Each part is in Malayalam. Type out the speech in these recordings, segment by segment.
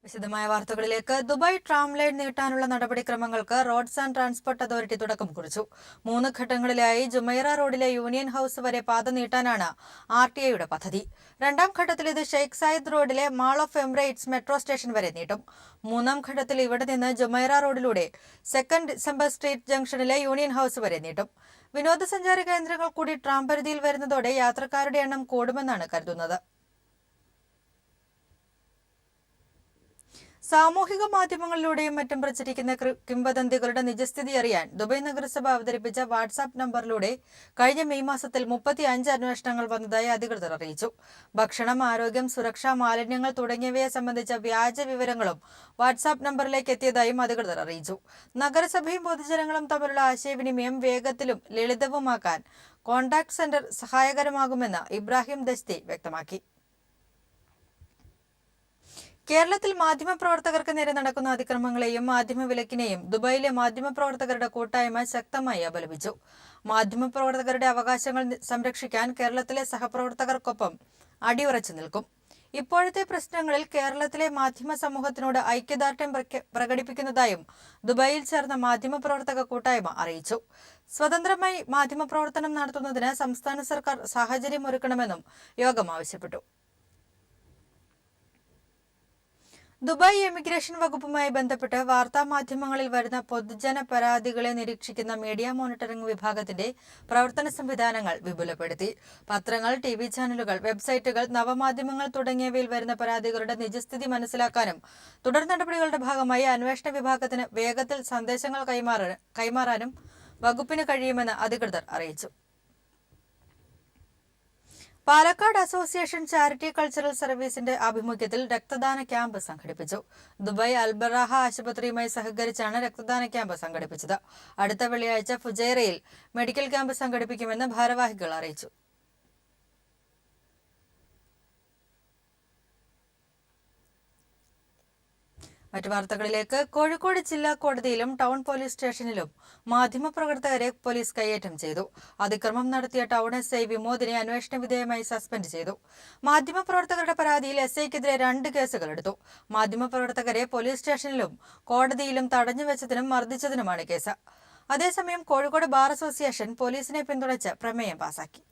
വിശദമായ വാർത്തകളിലേക്ക്. ദുബായ് ട്രാം ലൈൻ നീട്ടാനുള്ള നടപടിക്രമങ്ങൾക്ക് റോഡ്സ് ആൻഡ് ട്രാൻസ്പോർട്ട് അതോറിറ്റി തുടക്കം കുറിച്ചു. 3 ഘട്ടങ്ങളിലായി ജുമൈറ റോഡിലെ യൂണിയൻ ഹൌസ് വരെ പാത നീട്ടാനാണ് RTIയുടെ പദ്ധതി. 2ാം ഘട്ടത്തിൽ ഇത് ഷെയ്ഖ് സായിദ് റോഡിലെ mall of Emirates metro station വരെ നീട്ടും. 3ാം ഘട്ടത്തിൽ ഇവിടെ നിന്ന് ജുമൈറ റോഡിലൂടെ 2nd ഡിസംബർ സ്ട്രീറ്റ് ജംഗ്ഷനിലെ യൂണിയൻ ഹൌസ് വരെ നീട്ടും. വിനോദസഞ്ചാര കേന്ദ്രങ്ങൾ കൂടി ട്രാം പരിധിയിൽ വരുന്നതോടെ യാത്രക്കാരുടെ എണ്ണം കൂടുമെന്നാണ് കരുതുന്നത്. സാമൂഹിക മാധ്യമങ്ങളിലൂടെയും മറ്റും പ്രചരിക്കുന്ന കിംവദന്തികളുടെ നിജസ്ഥിതി അറിയാൻ ദുബായ് നഗരസഭ അവതരിപ്പിച്ച വാട്സാപ്പ് നമ്പറിലൂടെ കഴിഞ്ഞ മെയ് മാസത്തിൽ 35 അന്വേഷണങ്ങൾ വന്നതായി അധികൃതർ അറിയിച്ചു. ഭക്ഷണം, ആരോഗ്യം, സുരക്ഷ, മാലിന്യങ്ങൾ തുടങ്ങിയവയെ സംബന്ധിച്ച വ്യാജ വിവരങ്ങളും വാട്സാപ്പ് നമ്പറിലേക്ക് എത്തിയതായും അധികൃതർ അറിയിച്ചു. നഗരസഭയും പൊതുജനങ്ങളും തമ്മിലുള്ള ആശയവിനിമയം വേഗത്തിലും ലളിതവുമാക്കാൻ കോൺടാക്ട് സെന്റർ സഹായകരമാകുമെന്ന് ഇബ്രാഹിം ദസ്തി വ്യക്തമാക്കി. കേരളത്തിൽ മാധ്യമപ്രവർത്തകർക്ക് നേരെ നടക്കുന്ന അതിക്രമങ്ങളെയും മാധ്യമവിലക്കിനെയും ദുബായിലെ മാധ്യമപ്രവർത്തകരുടെ കൂട്ടായ്മ ശക്തമായി അപലപിച്ചു. മാധ്യമപ്രവർത്തകരുടെ അവകാശങ്ങൾ സംരക്ഷിക്കാൻ കേരളത്തിലെ സഹപ്രവർത്തകർക്കൊപ്പം അടിയുറച്ചു നിൽക്കും. ഇപ്പോഴത്തെ പ്രശ്നങ്ങളിൽ കേരളത്തിലെ മാധ്യമ സമൂഹത്തിനോട് ഐക്യദാർഢ്യം പ്രകടിപ്പിക്കുന്നതായും ദുബായിൽ ചേർന്ന മാധ്യമപ്രവർത്തക കൂട്ടായ്മ അറിയിച്ചു. സ്വതന്ത്രമായി മാധ്യമപ്രവർത്തനം നടത്തുന്നതിന് സംസ്ഥാന സർക്കാർ സാഹചര്യമൊരുക്കണമെന്നും യോഗം ആവശ്യപ്പെട്ടു. ദുബായ് എമിഗ്രേഷൻ വകുപ്പുമായി ബന്ധപ്പെട്ട് വാർത്താമാധ്യമങ്ങളിൽ വരുന്ന പൊതുജന പരാതികളെ നിരീക്ഷിക്കുന്ന മീഡിയ മോണിറ്ററിംഗ് വിഭാഗത്തിന്റെ പ്രവർത്തന സംവിധാനങ്ങൾ വിപുലപ്പെടുത്തി. പത്രങ്ങൾ, TV ചാനലുകൾ, വെബ്സൈറ്റുകൾ, നവമാധ്യമങ്ങൾ തുടങ്ങിയവയിൽ വരുന്ന പരാതികളുടെ നിജസ്ഥിതി മനസ്സിലാക്കാനും തുടർ നടപടികളുടെ ഭാഗമായി അന്വേഷണ വിഭാഗത്തിന് വേഗത്തിൽ സന്ദേശങ്ങൾ കൈമാറാനും വകുപ്പിന് കഴിയുമെന്ന് അധികൃതർ അറിയിച്ചു. പാലക്കാട് അസോസിയേഷൻ ചാരിറ്റി കൾച്ചറൽ സർവീസിന്റെ ആഭിമുഖ്യത്തിൽ രക്തദാന ക്യാമ്പ് സംഘടിപ്പിച്ചു. ദുബായ് അൽബറാഹ ആശുപത്രിയുമായി സഹകരിച്ചാണ് രക്തദാന ക്യാമ്പ് സംഘടിപ്പിച്ചത്. അടുത്ത വെള്ളിയാഴ്ച ഫുജൈറയിൽ മെഡിക്കൽ ക്യാമ്പ് സംഘടിപ്പിക്കുമെന്ന് ഭാരവാഹികൾ അറിയിച്ചു. മറ്റു വാർത്തകളിലേക്ക്. കോഴിക്കോട് ജില്ലാ കോടതിയിലും ടൗൺ പോലീസ് സ്റ്റേഷനിലും മാധ്യമപ്രവർത്തകരെ പോലീസ് കയ്യേറ്റം ചെയ്തു. അതിക്രമം നടത്തിയ ടൗൺ SI വിമോദിനെ അന്വേഷണ വിധേയമായി സസ്പെൻഡ് ചെയ്തു. മാധ്യമപ്രവർത്തകരുടെ പരാതിയിൽ SIക്കെതിരെ 2 കേസുകൾ എടുത്തു. മാധ്യമപ്രവർത്തകരെ പോലീസ് സ്റ്റേഷനിലും കോടതിയിലും തടഞ്ഞുവെച്ചതിനും മർദ്ദിച്ചതിനുമാണ് കേസ്. അതേസമയം കോഴിക്കോട് ബാർ അസോസിയേഷൻ പോലീസിനെ പിന്തുണച്ച് പ്രമേയം പാസാക്കി.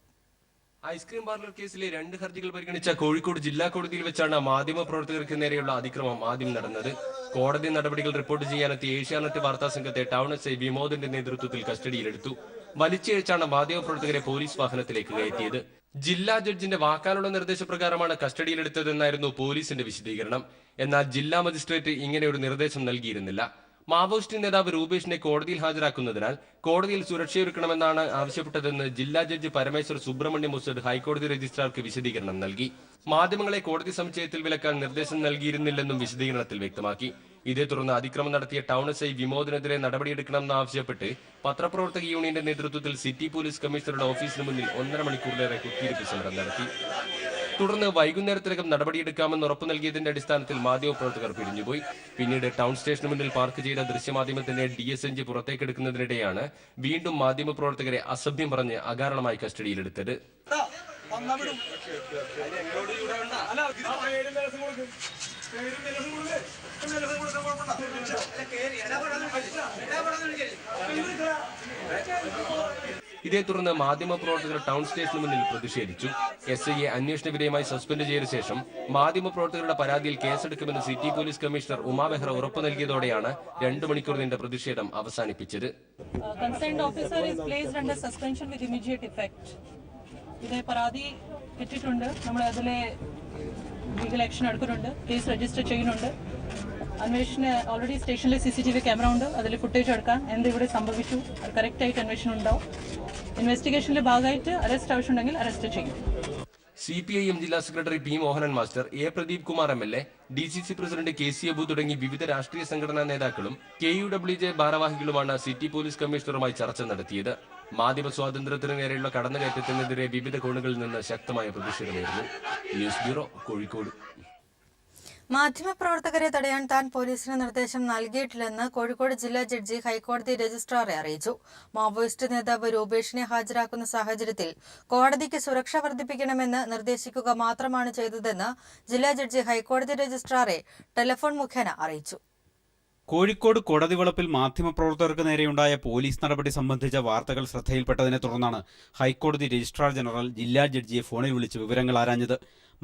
ഐസ്ക്രീം പാർലർ കേസിലെ 2 ഹർജികൾ പരിഗണിച്ച കോഴിക്കോട് ജില്ലാ കോടതിയിൽ വെച്ചാണ് മാധ്യമപ്രവർത്തകർക്ക് നേരെയുള്ള അതിക്രമം ആദ്യം നടന്നത്. കോടതി നടപടികൾ റിപ്പോർട്ട് ചെയ്യാനെത്തിയ ഏഷ്യാനെറ്റ് വാർത്താ സംഘത്തെ ടൗൺ SI വിമോദിന്റെ നേതൃത്വത്തിൽ കസ്റ്റഡിയിലെടുത്തു. വലിച്ചിഴച്ചാണ് മാധ്യമപ്രവർത്തകരെ പോലീസ് വാഹനത്തിലേക്ക് കയറ്റിയത്. ജില്ലാ ജഡ്ജിന്റെ വാക്കാലുള്ള നിർദ്ദേശപ്രകാരമാണ് കസ്റ്റഡിയിലെടുത്തതെന്നായിരുന്നു പോലീസിന്റെ വിശദീകരണം. എന്നാൽ ജില്ലാ മജിസ്ട്രേറ്റ് ഇങ്ങനെ ഒരു നിർദ്ദേശം നൽകിയിരുന്നില്ല. മാവോയിസ്റ്റ് നേതാവ് രൂപേഷിനെ കോടതിയിൽ ഹാജരാക്കുന്നതിനാൽ കോടതിയിൽ സുരക്ഷയൊരുക്കണമെന്നാണ് ആവശ്യപ്പെട്ടതെന്ന് ജില്ലാ ജഡ്ജി പരമേശ്വർ സുബ്രഹ്മണ്യം മുസഡ് ഹൈക്കോടതി രജിസ്ട്രാർക്ക് വിശദീകരണം നൽകി. മാധ്യമങ്ങളെ കോടതി സമുച്ചയത്തിൽ വിലക്കാൻ നിർദ്ദേശം നൽകിയിരുന്നില്ലെന്നും വിശദീകരണത്തിൽ വ്യക്തമാക്കി. ഇതേ തുടർന്ന് അതിക്രമം നടത്തിയ ടൗൺ SI വിമോദിനെതിരെ നടപടിയെടുക്കണമെന്ന് ആവശ്യപ്പെട്ട് പത്രപ്രവർത്തക യൂണിയന്റെ നേതൃത്വത്തിൽ സിറ്റി പോലീസ് കമ്മീഷണറുടെ ഓഫീസിന് മുന്നിൽ 1.5 മണിക്കൂറിലേറെ കുത്തിയിരിപ്പ് സമരം നടത്തി. തുടർന്ന് വൈകുന്നേരത്തിനകം നടപടിയെടുക്കാമെന്ന് ഉറപ്പു നൽകിയതിന്റെ അടിസ്ഥാനത്തിൽ മാധ്യമപ്രവർത്തകർ പിരിഞ്ഞുപോയി. പിന്നീട് ടൗൺ സ്റ്റേഷന് മുന്നിൽ പാർക്ക് ചെയ്ത ദൃശ്യമാധ്യമത്തിന്റെ DSNG പുറത്തേക്കെടുക്കുന്നതിനിടെയാണ് വീണ്ടും മാധ്യമപ്രവർത്തകരെ അസഭ്യം പറഞ്ഞ് അകാരണമായി കസ്റ്റഡിയിലെടുത്തത്. ഇതേ തുടർന്ന് മാധ്യമപ്രവർത്തകർ ടൗൺ സ്റ്റേഷന് മുന്നിൽ പ്രതിഷേധിച്ചു. SIയെ അന്വേഷണ വിധേയമായി സസ്പെൻഡ് ചെയ്ത ശേഷം മാധ്യമപ്രവർത്തകരുടെ പരാതിയിൽ കേസെടുക്കുമെന്ന് city police commissioner Uma Mehra ഉറപ്പു നൽകിയതോടെയാണ് 2 മണിക്കൂർ നീണ്ട പ്രതിഷേധം അവസാനിപ്പിച്ചത്. പരാതി കിട്ടിയിട്ടുണ്ട്. നമ്മൾ അതിലെ ലീഗൽ ആക്ഷൻ എടുക്കുന്നുണ്ട്. കേസ് രജിസ്റ്റർ ചെയ്യുന്നുണ്ട്. അന്വേഷണ ഓൾറെഡി സ്റ്റേഷനിലെ CCTV ക്യാമറ ഉണ്ട്. അതിൽ ഫുട്ടേജ് എടുക്കാൻ എന്ത് ഇവിടെ സംഭവിച്ചു അത് കറക്റ്റായിട്ട് അന്വേഷണം ഉണ്ടാവും. ഇൻവെസ്റ്റിഗേഷന്റെ ഭാഗമായിട്ട് അറസ്റ്റ് ആവശ്യമുണ്ടെങ്കിൽ അറസ്റ്റ് ചെയ്യും. CPIM ജില്ലാ secretary P Mohanan master, A Pradeep Kumar MLA, DCC president KC Abu തുടങ്ങി വിവിധ രാഷ്ട്രീയ സംഘടനാ നേതാക്കളും KUWJ ഭാരവാഹികളുമാണ് സിറ്റി പോലീസ് കമ്മീഷണറുമായി ചർച്ച നടത്തിയത്. മാധ്യമ സ്വാതന്ത്ര്യത്തിന് നേരെയുള്ള കടന്നുകയറ്റത്തിനെതിരെ വിവിധ കോണുകളിൽ നിന്ന് ശക്തമായ പ്രതിഷേധമായിരുന്നു. News bureau, Kozhikode. മാധ്യമപ്രവർത്തകരെ തടയാൻ താൻ പോലീസിന് നിർദ്ദേശം നൽകിയിട്ടില്ലെന്ന് കോഴിക്കോട് ജില്ലാ ജഡ്ജി ഹൈക്കോടതി രജിസ്ട്രാറെ അറിയിച്ചു. മാവോയിസ്റ്റ് നേതാവ് രൂപേഷിനെ ഹാജരാക്കുന്ന സാഹചര്യത്തിൽ കോടതിക്ക് സുരക്ഷ വർദ്ധിപ്പിക്കണമെന്ന് നിർദ്ദേശിക്കുക മാത്രമാണ് ചെയ്തതെന്ന് ജില്ലാ ജഡ്ജി ഹൈക്കോടതി രജിസ്ട്രാറെ ടെലിഫോൺ മുഖേന അറിയിച്ചു. കോഴിക്കോട് കോടതിവളപ്പിൽ മാധ്യമപ്രവർത്തകർക്ക് നേരെയുണ്ടായ പോലീസ് നടപടി സംബന്ധിച്ച വാർത്തകൾ ശ്രദ്ധയിൽപ്പെട്ടതിനെ തുടർന്നാണ് ഹൈക്കോടതി രജിസ്ട്രാർ ജനറൽ ജില്ലാ ജഡ്ജിയെ ഫോണിൽ വിളിച്ച് വിവരങ്ങൾ ആരാഞ്ഞത്.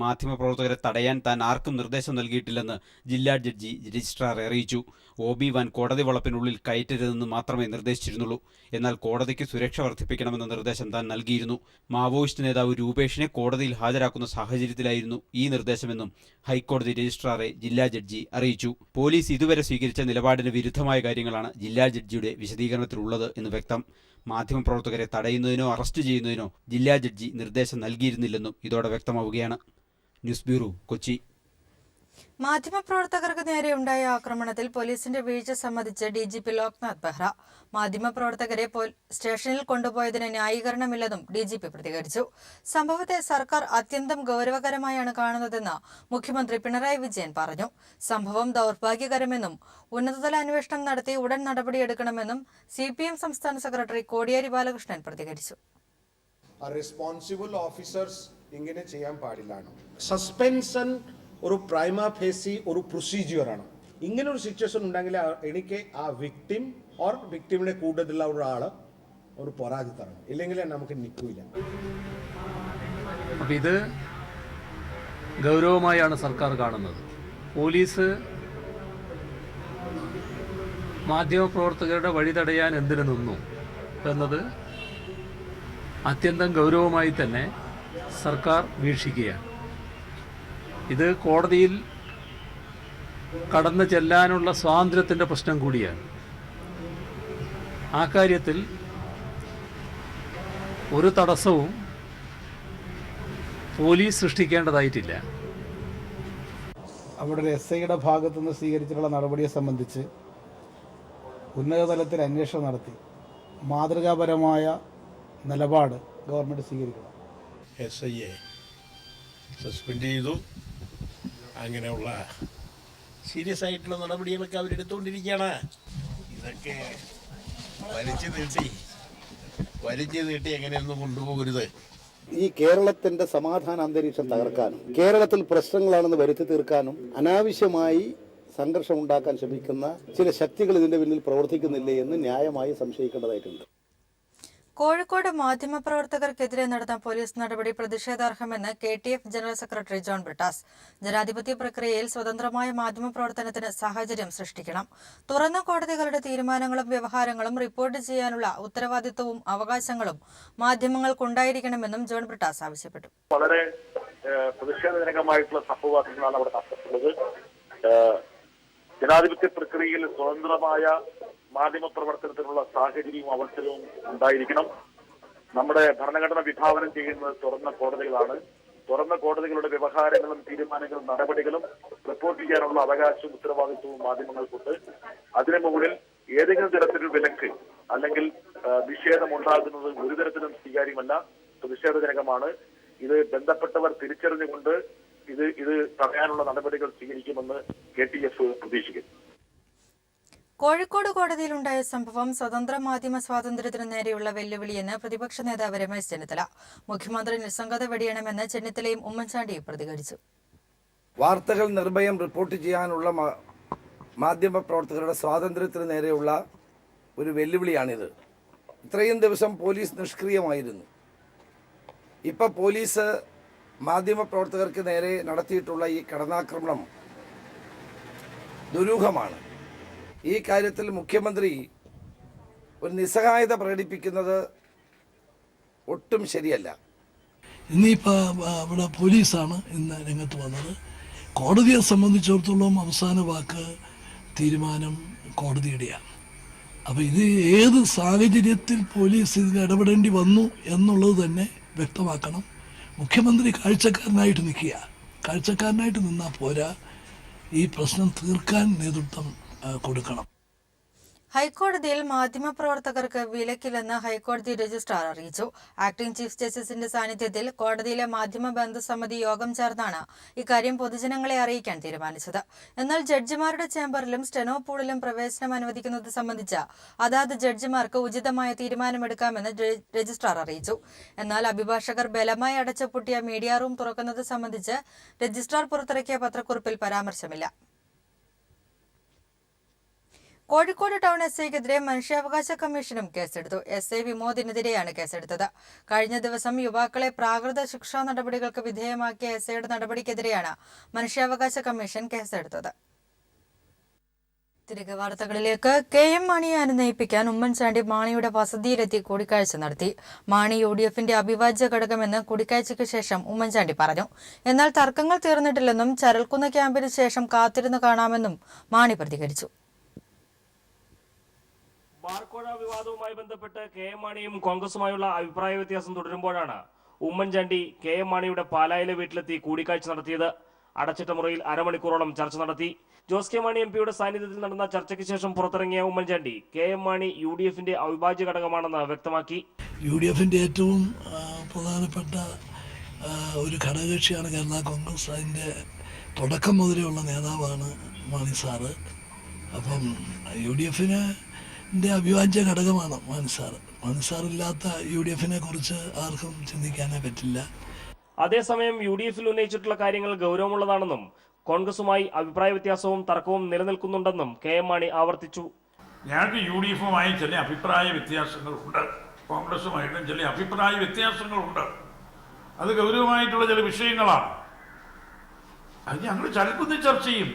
മാധ്യമപ്രവർത്തകരെ തടയാൻ താൻ ആർക്കും നിർദ്ദേശം നൽകിയിട്ടില്ലെന്ന് ജില്ലാ ജഡ്ജി രജിസ്ട്രാറെ അറിയിച്ചു. OB1 കോടതി വളപ്പിനുള്ളിൽ കയറ്റരുതെന്ന് മാത്രമേ നിർദ്ദേശിച്ചിരുന്നുള്ളൂ. എന്നാൽ കോടതിക്ക് സുരക്ഷ വർദ്ധിപ്പിക്കണമെന്ന നിർദ്ദേശം താൻ നൽകിയിരുന്നു. മാവോയിസ്റ്റ് നേതാവ് രൂപേഷിനെ കോടതിയിൽ ഹാജരാക്കുന്ന സാഹചര്യത്തിലായിരുന്നു ഈ നിർദ്ദേശമെന്നും ഹൈക്കോടതി രജിസ്ട്രാറെ ജില്ലാ ജഡ്ജി അറിയിച്ചു. പോലീസ് ഇതുവരെ സ്വീകരിച്ച നിലപാടിന് വിരുദ്ധമായ കാര്യങ്ങളാണ് ജില്ലാ ജഡ്ജിയുടെ വിശദീകരണത്തിലുള്ളത് എന്ന് വ്യക്തം. മാധ്യമപ്രവർത്തകരെ തടയുന്നതിനോ അറസ്റ്റ് ചെയ്യുന്നതിനോ ജില്ലാ ജഡ്ജി നിർദ്ദേശം നൽകിയിരുന്നില്ലെന്നും ഇതോടെ വ്യക്തമാവുകയാണ്. News bureau, Kochi. മാധ്യമപ്രവർത്തകർക്ക് നേരെയുണ്ടായ ആക്രമണത്തിൽ പോലീസിന്റെ വീഴ്ച സമ്മതിച്ച് DGP ലോക്നാഥ് ബെഹ്റ. മാധ്യമപ്രവർത്തകരെ സ്റ്റേഷനിൽ കൊണ്ടുപോയതിന് ന്യായീകരണമില്ലെന്നും DGP പ്രതികരിച്ചു. സംഭവത്തെ സർക്കാർ അത്യന്തം ഗൗരവകരമായാണ് കാണുന്നതെന്ന് മുഖ്യമന്ത്രി പിണറായി വിജയൻ പറഞ്ഞു. സംഭവം ദൗർഭാഗ്യകരമെന്നും ഉന്നതതല അന്വേഷണം നടത്തി ഉടൻ നടപടിയെടുക്കണമെന്നും CPM സംസ്ഥാന സെക്രട്ടറി കോടിയേരി ബാലകൃഷ്ണൻ പ്രതികരിച്ചു. റെസ്പോൺസിബിൾ ഓഫീസേഴ്സ് ഇങ്ങനെ ചെയ്യാൻ പാടില്ലാണ്. സസ്പെൻഷൻ ഒരു പ്രൈമ ഫേസി ഒരു പ്രൊസീജിയറാണ്. ഇങ്ങനെ ഒരു സിറ്റുവേഷൻ ഉണ്ടെങ്കിൽ എനിക്ക് ആ വിക്ടിം ഓർ വിക്ടിമിന്റെ കൂട്ടത്തിലുള്ള ഒരാള് ഒരു പരാതി തരണം, ഇല്ലെങ്കിൽ നമുക്ക് നിൽക്കില്ല. അപ്പം ഇത് ഗൗരവമായാണ് സർക്കാർ കാണുന്നത്. പോലീസ് മാധ്യമപ്രവർത്തകരുടെ വഴി തടയാൻ എന്തിനു നിന്നു എന്നത് അത്യന്തം ഗൗരവമായി തന്നെ സർക്കാർ വീക്ഷിക്കുകയാണ്. ഇത് കോടതിയിൽ കടന്നു ചെല്ലാനുള്ള സ്വാതന്ത്ര്യത്തിൻ്റെ പ്രശ്നം കൂടിയാണ്. ആ കാര്യത്തിൽ ഒരു തടസ്സവും പോലീസ് സൃഷ്ടിക്കേണ്ടതായിട്ടില്ല. അവിടെ ഒരു SIയുടെ ഭാഗത്തുനിന്ന് സ്വീകരിച്ചിട്ടുള്ള നടപടിയെ സംബന്ധിച്ച് ഉന്നതതലത്തിൽ അന്വേഷണം നടത്തി മാതൃകാപരമായ നിലപാട് ഗവൺമെൻറ് സ്വീകരിക്കണം. SIയെ സസ്പെൻഡ് ചെയ്തു. അങ്ങനെയുള്ള സീരിയസ് ആയിട്ടുള്ള നടപടികളൊക്കെ അവരെടുത്തുകൊണ്ടിരിക്കുകയാണ്. ഇതൊക്കെ വലിച്ചു നീട്ടി എങ്ങനെയൊന്നും കൊണ്ടുപോകരുത്. ഈ കേരളത്തിന്റെ സമാധാന അന്തരീക്ഷം തകർക്കാനും കേരളത്തിൽ പ്രശ്നങ്ങളാണെന്ന് വരുത്തി തീർക്കാനും അനാവശ്യമായി സംഘർഷം ഉണ്ടാക്കാൻ ശ്രമിക്കുന്ന ചില ശക്തികൾ ഇതിന്റെ പിന്നിൽ പ്രവർത്തിക്കുന്നില്ലേ എന്ന് ന്യായമായി സംശയിക്കേണ്ടതായിട്ടുണ്ട്. കോഴിക്കോട് മാധ്യമപ്രവർത്തകർക്കെതിരെ നടന്ന പോലീസ് നടപടി പ്രതിഷേധാർഹമെന്ന് KTF general secretary John Brittas. ജനാധിപത്യ പ്രക്രിയയിൽ സ്വതന്ത്രമായ മാധ്യമപ്രവർത്തനത്തിന് സാഹചര്യം സൃഷ്ടിക്കണം. തുറന്ന കോടതികളുടെ തീരുമാനങ്ങളും വ്യവഹാരങ്ങളും റിപ്പോർട്ട് ചെയ്യാനുള്ള ഉത്തരവാദിത്വവും അവകാശങ്ങളും മാധ്യമങ്ങൾക്കുണ്ടായിരിക്കണമെന്നും ജോൺ ബ്രിട്ടാസ് ആവശ്യപ്പെട്ടു. വളരെ പ്രതിഷേധജനകമായിട്ടുള്ള സംഭവങ്ങളാണ് അവിടെ നടന്നിട്ടുള്ളത്. ജനാധിപത്യ പ്രക്രിയയിൽ സ്വതന്ത്രമായ മാധ്യമപ്രവർത്തനത്തിനുള്ള സാഹചര്യവും അവസരവും ഉണ്ടായിരിക്കണം. നമ്മുടെ ഭരണഘടന വിഭാവനം ചെയ്യുന്നത് തുറന്ന കോടതികളാണ്. തുറന്ന കോടതികളുടെ വ്യവഹാരങ്ങളും തീരുമാനങ്ങളും നടപടികളും റിപ്പോർട്ട് ചെയ്യാനുള്ള അവകാശവും ഉത്തരവാദിത്വവും മാധ്യമങ്ങൾക്കുണ്ട്. അതിനു മുകളിൽ ഏതെങ്കിലും തരത്തിലൊരു വിലക്ക് അല്ലെങ്കിൽ നിഷേധം ഉണ്ടാകുന്നത് ഒരു തരത്തിലും സ്വീകാര്യമല്ല, പ്രതിഷേധജനകമാണ്. ഇത് ബന്ധപ്പെട്ടവർ തിരിച്ചറിഞ്ഞുകൊണ്ട് ഇത് തടയാനുള്ള നടപടികൾ സ്വീകരിക്കുമെന്ന് KTF പ്രതീക്ഷിക്കുന്നു. കോഴിക്കോട് കോടതിയിലുണ്ടായ സംഭവം സ്വതന്ത്ര മാധ്യമ സ്വാതന്ത്ര്യത്തിനു നേരെയുള്ള വെല്ലുവിളിയെന്ന് പ്രതിപക്ഷ നേതാവ് രമേശ് ചെന്നിത്തല. മുഖ്യമന്ത്രി നിസ്സംഗത വെടിയണമെന്ന് ചെന്നിത്തലയും ഉമ്മൻചാണ്ടിയും പ്രതികരിച്ചു. വാർത്തകൾ നിർഭയം റിപ്പോർട്ട് ചെയ്യാനുള്ള മാധ്യമ പ്രവർത്തകരുടെ സ്വാതന്ത്ര്യത്തിന് നേരെയുള്ള ഒരു വെല്ലുവിളിയാണിത്. ഇത്രയും ദിവസം പോലീസ് നിഷ്ക്രിയമായിരുന്നു. ഇപ്പം പോലീസ് മാധ്യമ പ്രവർത്തകർക്ക് നേരെ നടത്തിയിട്ടുള്ള ഈ കടന്നാക്രമണം ദുരൂഹമാണ്. ഈ കാര്യത്തിൽ മുഖ്യമന്ത്രി ഒരു നിസ്സഹായത പ്രകടിപ്പിക്കുന്നത് ഒട്ടും ശരിയല്ല. ഇന്നിപ്പോൾ അവിടെ പോലീസാണ് ഇന്ന് രംഗത്ത് വന്നത്. കോടതിയെ സംബന്ധിച്ചിടത്തോളം അവസാന വാക്ക് തീരുമാനം കോടതിയുടെയാണ്. അപ്പോൾ ഇത് ഏത് സാഹചര്യത്തിൽ പോലീസ് ഇതിൽ ഇടപെടേണ്ടി വന്നു എന്നുള്ളത് തന്നെ വ്യക്തമാക്കണം. മുഖ്യമന്ത്രി കാഴ്ചക്കാരനായിട്ട് നിൽക്കുക. കാഴ്ചക്കാരനായിട്ട് നിന്നാൽ പോരാ, ഈ പ്രശ്നം തീർക്കാൻ നേതൃത്വം കൊടുക്കണം. ഹൈക്കോടതിയിൽ മാധ്യമപ്രവർത്തകർക്ക് വിലക്കില്ലെന്ന് ഹൈക്കോടതി രജിസ്ട്രാർ അറിയിച്ചു. ആക്ടിംഗ് ചീഫ് ജസ്റ്റിസിന്റെ സാന്നിധ്യത്തിൽ കോടതിയിലെ മാധ്യമ ബന്ധുസമിതി യോഗം ചേർന്നാണ് ഇക്കാര്യം പൊതുജനങ്ങളെ അറിയിക്കാൻ തീരുമാനിച്ചത്. എന്നാൽ ജഡ്ജിമാരുടെ ചേംബറിലും സ്റ്റെനോ പൂളിലും പ്രവേശനം അനുവദിക്കുന്നത് സംബന്ധിച്ച് അതാത് ജഡ്ജിമാർക്ക് ഉചിതമായ തീരുമാനമെടുക്കാമെന്ന് രജിസ്ട്രാർ അറിയിച്ചു. എന്നാൽ അഭിഭാഷകർ ബലമായി അടച്ചുപൂട്ടിയ മീഡിയ റൂം തുറക്കുന്നത് സംബന്ധിച്ച് രജിസ്ട്രാർ പുറത്തിറക്കിയ പത്രക്കുറിപ്പിൽ പരാമർശമില്ല. കോഴിക്കോട് ടൗൺ SIക്കെതിരെ മനുഷ്യാവകാശ കമ്മീഷനും കേസെടുത്തു. SI വിമോദിനെതിരെയാണ് കേസെടുത്തത്. കഴിഞ്ഞ ദിവസം യുവാക്കളെ പ്രാകൃത ശിക്ഷാ നടപടികൾക്ക് വിധേയമാക്കിയ SIയുടെ നടപടിക്കെതിരെയാണ് മനുഷ്യാവകാശ കമ്മീഷൻ കേസെടുത്തത്. തിരികെ വാർത്തകളിലേക്ക്. KM മാണിയെ അനുനയിപ്പിക്കാൻ ഉമ്മൻചാണ്ടി മാണിയുടെ വസതിയിലെത്തി കൂടിക്കാഴ്ച നടത്തി. മാണി UDFന്റെ അവിഭാജ്യ ഘടകമെന്ന് കൂടിക്കാഴ്ചയ്ക്ക് ശേഷം ഉമ്മൻചാണ്ടി പറഞ്ഞു. എന്നാൽ തർക്കങ്ങൾ തീർന്നിട്ടില്ലെന്നും ചരൽക്കുന്ന് ക്യാമ്പിന് ശേഷം കാത്തിരുന്ന് കാണാമെന്നും മാണി പ്രതികരിച്ചു. ബാർക്കോഴ വിവാദവുമായി ബന്ധപ്പെട്ട് KM മാണിയും കോൺഗ്രസുമായുള്ള അഭിപ്രായ വ്യത്യാസം തുടരുമ്പോഴാണ് ഉമ്മൻചാണ്ടി KM മാണിയുടെ പാലായിലെ വീട്ടിലെത്തി കൂടിക്കാഴ്ച നടത്തിയത്. അടച്ചിട്ട മുറിയിൽ അരമണിക്കൂറോളം ചർച്ച നടത്തി. ജോസ് കെ മാണി MPയുടെ സാന്നിധ്യത്തിൽ നടന്ന ചർച്ചയ്ക്ക് ശേഷം പുറത്തിറങ്ങിയ ഉമ്മൻചാണ്ടി KM മാണി UDFന്റെ അവിഭാജ്യ ഘടകമാണെന്ന് വ്യക്തമാക്കി. UDFന്റെ ഏറ്റവും പ്രധാനപ്പെട്ട ഒരു ഘടകകക്ഷിയാണ് കേരള കോൺഗ്രസ്. അതിൻ്റെ തുടക്കം മുതലുള്ള നേതാവാണ് മാണി സാറ്. അപ്പം UDFന് അവിഭാജ്യ ഘടകമാണ് മാണിസാറില്ലാത്ത UDFനെ കുറിച്ച് ആർക്കും ചിന്തിക്കാനേ പറ്റില്ല. അതേസമയം UDFൽ ഉന്നയിച്ചിട്ടുള്ള കാര്യങ്ങൾ ഗൗരവമുള്ളതാണെന്നും കോൺഗ്രസുമായി അഭിപ്രായ വ്യത്യാസവും തർക്കവും നിലനിൽക്കുന്നുണ്ടെന്നും KM മാണി ആവർത്തിച്ചു. ഞങ്ങൾക്ക് UDFുമായി ചില അഭിപ്രായ വ്യത്യാസങ്ങളുണ്ട്, കോൺഗ്രസുമായിട്ടും ചില അഭിപ്രായ വ്യത്യാസങ്ങളുണ്ട്. അത് ഗൗരവമായിട്ടുള്ള ചില വിഷയങ്ങളാണ്. അത് ഞങ്ങൾ ചലക്കുന്നിൽ ചർച്ച ചെയ്യും.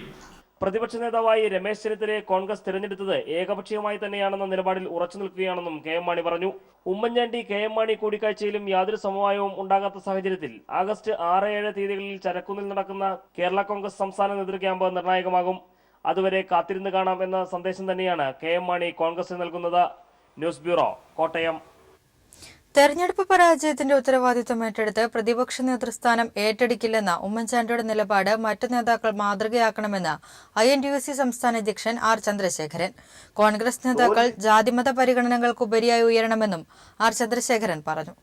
പ്രതിപക്ഷ നേതാവായി രമേശ് ചെന്നിത്തലയെ കോൺഗ്രസ് തിരഞ്ഞെടുത്തത് ഏകപക്ഷീയമായി തന്നെയാണെന്ന നിലപാടിൽ ഉറച്ചു നിൽക്കുകയാണെന്നും KM മാണി പറഞ്ഞു. ഉമ്മൻചാണ്ടി KM മാണി കൂടിക്കാഴ്ചയിലും യാതൊരു സമവായവും ഉണ്ടാകാത്ത സാഹചര്യത്തിൽ ആഗസ്റ്റ് 6-7 തീയതികളിൽ ചരക്കുന്നിൽ നടക്കുന്ന കേരള കോൺഗ്രസ് സംസ്ഥാന നേതൃക്യാമ്പ് നിർണായകമാകും. അതുവരെ കാത്തിരുന്ന് കാണാം എന്ന സന്ദേശം തന്നെയാണ് KM മാണി കോൺഗ്രസിന് നൽകുന്നത്. News bureau, Kottayam. തെരഞ്ഞെടുപ്പ് പരാജയത്തിന്റെ ഉത്തരവാദിത്വം ഏറ്റെടുത്ത് പ്രതിപക്ഷ നേതൃസ്ഥാനം ഏറ്റെടുക്കില്ലെന്ന ഉമ്മൻചാണ്ടിയുടെ നിലപാട് മറ്റു നേതാക്കൾ മാതൃകയാക്കണമെന്ന് INTUC സംസ്ഥാന അധ്യക്ഷൻ R ചന്ദ്രശേഖരൻ. കോൺഗ്രസ് നേതാക്കൾ ജാതിമത പരിഗണനകൾക്കുപരിയായി ഉയരണമെന്നും R ചന്ദ്രശേഖരൻ പറഞ്ഞു.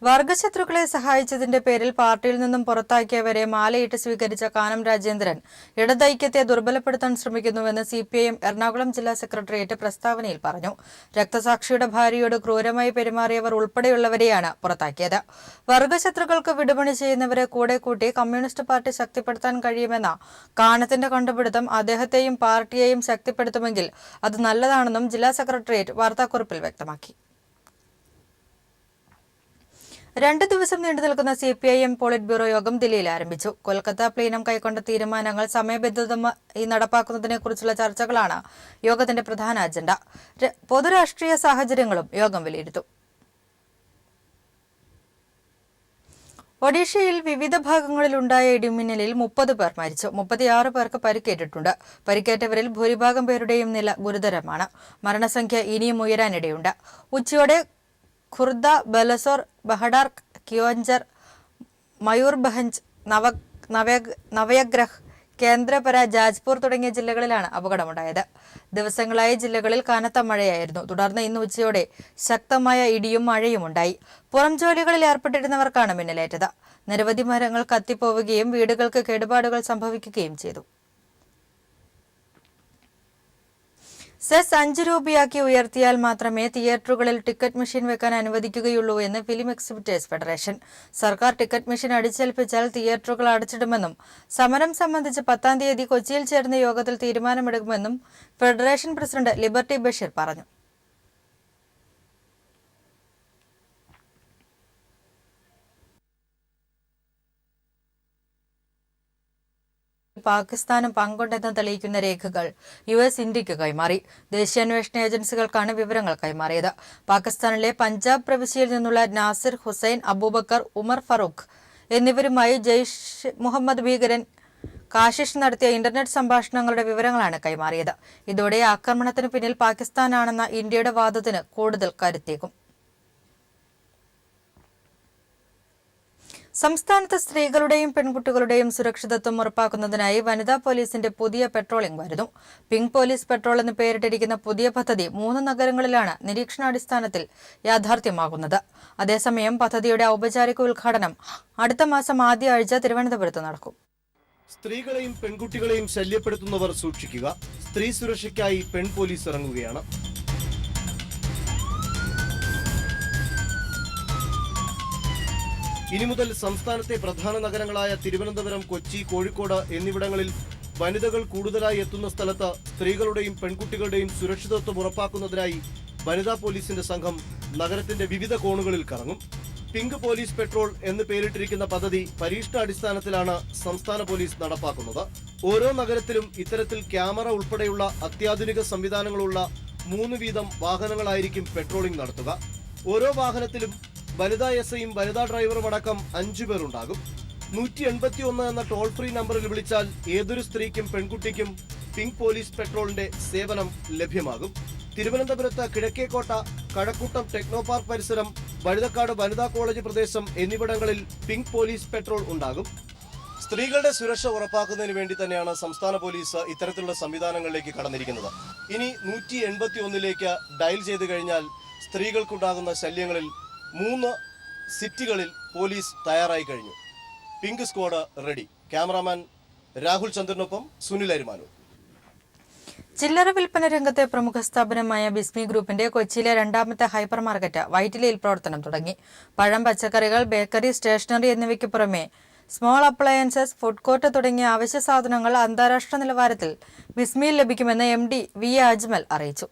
വർഗശത്രുക്കളെ സഹായിച്ചതിന്റെ പേരിൽ പാർട്ടിയിൽ നിന്നും പുറത്താക്കിയവരെ മാലയിട്ട് സ്വീകരിച്ച കാനം രാജേന്ദ്രൻ ഇടതൈക്യത്തെ ദുർബലപ്പെടുത്താൻ ശ്രമിക്കുന്നുവെന്ന് CPIM എറണാകുളം ജില്ലാ സെക്രട്ടേറിയറ്റ് പ്രസ്താവനയിൽ പറഞ്ഞു. രക്തസാക്ഷിയുടെ ഭാര്യയോട് ക്രൂരമായി പെരുമാറിയവർ ഉൾപ്പെടെയുള്ളവരെയാണ് പുറത്താക്കിയത്. വർഗശത്രുക്കൾക്ക് വിടുപണി ചെയ്യുന്നവരെ കൂടെ കൂട്ടി കമ്മ്യൂണിസ്റ്റ് പാർട്ടി ശക്തിപ്പെടുത്താൻ കഴിയുമെന്ന കാനത്തിന്റെ കണ്ടുപിടുത്തം അദ്ദേഹത്തെയും പാർട്ടിയെയും ശക്തിപ്പെടുത്തുമെങ്കിൽ അത് നല്ലതാണെന്നും ജില്ലാ സെക്രട്ടേറിയറ്റ് വാർത്താക്കുറിപ്പിൽ വ്യക്തമാക്കി. 2 ദിവസം നീണ്ടു നിൽക്കുന്ന CPIM പോളിറ്റ് ബ്യൂറോ യോഗം ദില്ലിയിൽ ആരംഭിച്ചു. കൊൽക്കത്ത പ്ലീനം കൈക്കൊണ്ട തീരുമാനങ്ങൾ സമയബന്ധിതമായി നടപ്പാക്കുന്നതിനെക്കുറിച്ചുള്ള ചർച്ചകളാണ് യോഗത്തിന്റെ പ്രധാന അജണ്ട. പൊതുരാഷ്ട്രീയ സാഹചര്യങ്ങളും യോഗം വിലയിരുത്തും. ഒഡീഷയിൽ വിവിധ ഭാഗങ്ങളിലുണ്ടായ ഇടിമിന്നലിൽ 30 പേർ മരിച്ചു. 36 പേർക്ക് പരിക്കേറ്റിട്ടുണ്ട്. പരിക്കേറ്റവരിൽ ഭൂരിഭാഗം പേരുടെയും നില ഗുരുതരമാണ്. മരണസംഖ്യ ഇനിയും ഉയരാനിടയുണ്ട്. ഉച്ചയോടെ ഖുർദ, ബലസോർ, ബഹഡാർ, കിയോഞ്ചർ, മയൂർഭഞ്ച്, നവയഗ്രഹ്, കേന്ദ്രപര, ജാജ്പൂർ തുടങ്ങിയ ജില്ലകളിലാണ് അപകടമുണ്ടായത്. ദിവസങ്ങളായി ജില്ലകളിൽ കനത്ത മഴയായിരുന്നു. തുടർന്ന് ഇന്ന് ഉച്ചയോടെ ശക്തമായ ഇടിയും മഴയും ഉണ്ടായി. പുറം ജോലികളിൽ ഏർപ്പെട്ടിരുന്നവർക്കാണ് മിന്നലേറ്റത്. നിരവധി മരങ്ങൾ കത്തിപ്പോവുകയും വീടുകൾക്ക് കേടുപാടുകൾ സംഭവിക്കുകയും ചെയ്തു. സെസ് 5 രൂപയാക്കി ഉയർത്തിയാൽ മാത്രമേ തിയേറ്ററുകളിൽ ടിക്കറ്റ് മെഷീൻ വെക്കാൻ അനുവദിക്കുകയുള്ളൂ എന്ന് ഫിലിം എക്സിബിറ്റേഴ്സ് ഫെഡറേഷൻ. സർക്കാർ ടിക്കറ്റ് മെഷീൻ അടിച്ചേൽപ്പിച്ചാൽ തിയേറ്ററുകൾ അടച്ചിടുമെന്നും സമരം സംബന്ധിച്ച് 10-ാം തീയതി കൊച്ചിയിൽ ചേർന്ന യോഗത്തിൽ തീരുമാനമെടുക്കുമെന്നും ഫെഡറേഷൻ പ്രസിഡന്റ് ലിബർട്ടി ബഷീർ പറഞ്ഞു. പാകിസ്ഥാനും പങ്കുണ്ടെന്ന് തെളിയിക്കുന്ന രേഖകൾ US ഇന്ത്യക്ക് കൈമാറി. ദേശീയ അന്വേഷണ ഏജൻസികൾക്കാണ് വിവരങ്ങൾ കൈമാറിയത്. പാകിസ്ഥാനിലെ പഞ്ചാബ് പ്രവിശ്യയിൽ നിന്നുള്ള നാസിർ ഹുസൈൻ, അബൂബക്കർ, ഉമർ ഫറൂഖ് എന്നിവരുമായി ജയ്ഷ് മുഹമ്മദ് ഭീകരൻ കാശിഷ് നടത്തിയ ഇന്റർനെറ്റ് സംഭാഷണങ്ങളുടെ വിവരങ്ങളാണ് കൈമാറിയത്. ഇതോടെ ആക്രമണത്തിന് പിന്നിൽ പാകിസ്ഥാനാണെന്ന ഇന്ത്യയുടെ വാദത്തിന് കൂടുതൽ കരുത്തേക്കും. സംസ്ഥാനത്ത് സ്ത്രീകളുടെയും പെൺകുട്ടികളുടെയും സുരക്ഷിതത്വം ഉറപ്പാക്കുന്നതിനായി വനിതാ പോലീസിന്റെ പുതിയ പെട്രോളിംഗ് വരുന്നു. പിങ്ക് പോലീസ് പെട്രോൾ എന്ന് പേരിട്ടിരിക്കുന്ന പുതിയ പദ്ധതി 3 നഗരങ്ങളിലാണ് നിരീക്ഷണാടിസ്ഥാനത്തിൽ യാഥാർത്ഥ്യമാകുന്നത്. അതേസമയം പദ്ധതിയുടെ ഔപചാരിക ഉദ്ഘാടനം അടുത്ത മാസം ആദ്യ ആഴ്ച തിരുവനന്തപുരത്ത് നടക്കും. സ്ത്രീകളെയും പെൺകുട്ടികളെയും ശല്യപ്പെടുത്തുന്നവർ സൂക്ഷിക്കുക. സ്ത്രീ സുരക്ഷയ്ക്കായി പെൺ പോലീസ് ഇറങ്ങുകയാണ്. ഇനി മുതൽ സംസ്ഥാനത്തെ പ്രധാന നഗരങ്ങളായ തിരുവനന്തപുരം, കൊച്ചി, കോഴിക്കോട് എന്നിവിടങ്ങളിൽ വനിതകൾ കൂടുതലായി എത്തുന്ന സ്ഥലത്ത് സ്ത്രീകളുടെയും പെൺകുട്ടികളുടെയും സുരക്ഷിതത്വം ഉറപ്പാക്കുന്നതിനായി വനിതാ പോലീസിന്റെ സംഘം നഗരത്തിന്റെ വിവിധ കോണുകളിൽ കറങ്ങും. പിങ്ക് പോലീസ് പെട്രോൾ എന്ന് പേരിട്ടിരിക്കുന്ന പദ്ധതി പരീക്ഷണാടിസ്ഥാനത്തിലാണ് സംസ്ഥാന പോലീസ് നടപ്പാക്കുന്നത്. ഓരോ നഗരത്തിലും ഇത്തരത്തിൽ ക്യാമറ ഉൾപ്പെടെയുള്ള അത്യാധുനിക സംവിധാനങ്ങളുള്ള 3 വീതം വാഹനങ്ങളായിരിക്കും പെട്രോളിംഗ് നടത്തുക. ഓരോ വാഹനത്തിലും വനിതാ എസ്ഐയും വനിതാ ഡ്രൈവറും അടക്കം 5 പേരുണ്ടാകും. 181 എന്ന ടോൾ ഫ്രീ നമ്പറിൽ വിളിച്ചാൽ ഏതൊരു സ്ത്രീക്കും പെൺകുട്ടിക്കും പിങ്ക് പോലീസ് പെട്രോളിന്റെ സേവനം ലഭ്യമാകും. തിരുവനന്തപുരത്ത് കിഴക്കേക്കോട്ട, കഴക്കൂട്ടം ടെക്നോ പാർക്ക് പരിസരം, വഴുതക്കാട് വനിതാ കോളേജ് പ്രദേശം എന്നിവിടങ്ങളിൽ പിങ്ക് പോലീസ് പെട്രോൾ ഉണ്ടാകും. സ്ത്രീകളുടെ സുരക്ഷ ഉറപ്പാക്കുന്നതിന് വേണ്ടി തന്നെയാണ് സംസ്ഥാന പോലീസ് ഇത്തരത്തിലുള്ള സംവിധാനങ്ങളിലേക്ക് കടന്നിരിക്കുന്നത്. ഇനി 181ലേക്ക് ഡയൽ ചെയ്ത് കഴിഞ്ഞാൽ സ്ത്രീകൾക്കുണ്ടാകുന്ന ശല്യങ്ങളിൽ 3 സിറ്റികളിൽ പോലീസ് തയ്യാറായി കഴിഞ്ഞു. Pink squad ready. Cameraman Rahul ചന്ദ്രനൊപ്പം സുനിൽ അരിമാനൂർ. ചില്ലറ വിൽപ്പന രംഗത്തെ പ്രമുഖ സ്ഥാപനമായ ബിസ്മി ഗ്രൂപ്പിന്റെ കൊച്ചിയിലെ 2ാമത്തെ ഹൈപ്പർ മാർക്കറ്റ് വൈറ്റിലയിൽ പ്രവർത്തനം തുടങ്ങി. പഴം, പച്ചക്കറികൾ, ബേക്കറി, സ്റ്റേഷനറി എന്നിവയ്ക്ക് പുറമെ സ്മോൾ അപ്ലയൻസസ്, ഫുഡ് കോർട്ട് തുടങ്ങിയ അവശ്യ സാധനങ്ങൾ അന്താരാഷ്ട്ര നിലവാരത്തിൽ ബിസ്മിയിൽ ലഭിക്കുമെന്ന് MD VA അജ്മൽ അറിയിച്ചു.